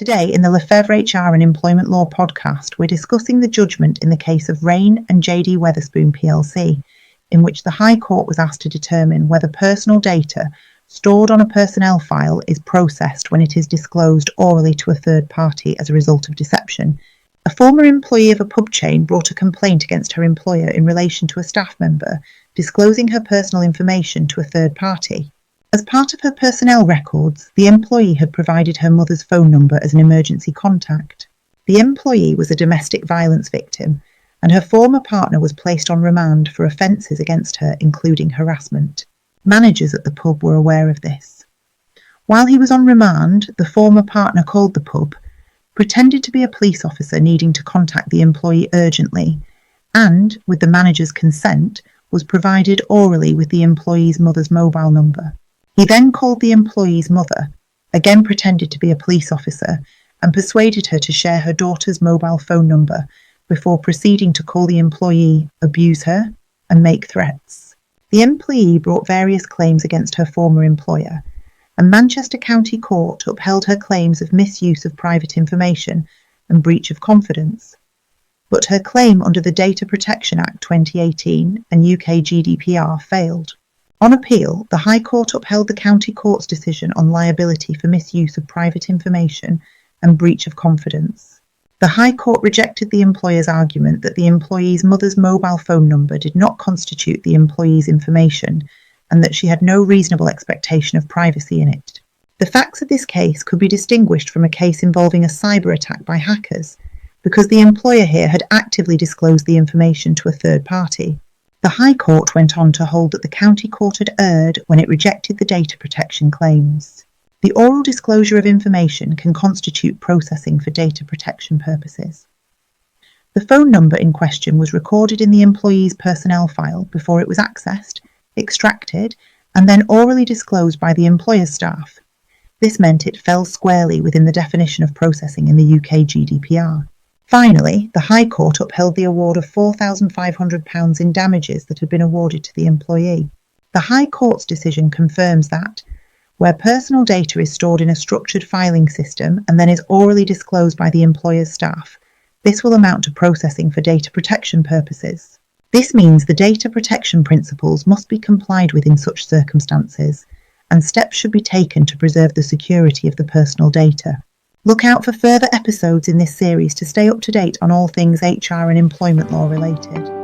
Today, in the Lefebvre HR and Employment Law podcast, we're discussing the judgment in the case of Rain and JD Wetherspoon plc, in which the High Court was asked to determine whether personal data stored on a personnel file is processed when it is disclosed orally to a third party as a result of deception. A former employee of a pub chain brought a complaint against her employer in relation to a staff member disclosing her personal information to a third party. As part of her personnel records, the employee had provided her mother's phone number as an emergency contact. The employee was a domestic violence victim, and her former partner was placed on remand for offences against her, including harassment. Managers at the pub were aware of this. While he was on remand, the former partner called the pub, pretended to be a police officer needing to contact the employee urgently, and, with the manager's consent, was provided orally with the employee's mother's mobile number. He then called the employee's mother, again pretended to be a police officer, and persuaded her to share her daughter's mobile phone number before proceeding to call the employee, abuse her, and make threats. The employee brought various claims against her former employer, and Manchester County Court upheld her claims of misuse of private information and breach of confidence. But her claim under the Data Protection Act 2018 and UK GDPR failed. On appeal, the High Court upheld the County Court's decision on liability for misuse of private information and breach of confidence. The High Court rejected the employer's argument that the employee's mother's mobile phone number did not constitute the employee's information and that she had no reasonable expectation of privacy in it. The facts of this case could be distinguished from a case involving a cyber attack by hackers, because the employer here had actively disclosed the information to a third party. The High Court went on to hold that the County Court had erred when it rejected the data protection claims. The oral disclosure of information can constitute processing for data protection purposes. The phone number in question was recorded in the employee's personnel file before it was accessed, extracted, and then orally disclosed by the employer's staff. This meant it fell squarely within the definition of processing in the UK GDPR. Finally, the High Court upheld the award of £4,500 in damages that had been awarded to the employee. The High Court's decision confirms that, where personal data is stored in a structured filing system and then is orally disclosed by the employer's staff, this will amount to processing for data protection purposes. This means the data protection principles must be complied with in such circumstances, and steps should be taken to preserve the security of the personal data. Look out for further episodes in this series to stay up to date on all things HR and employment law related.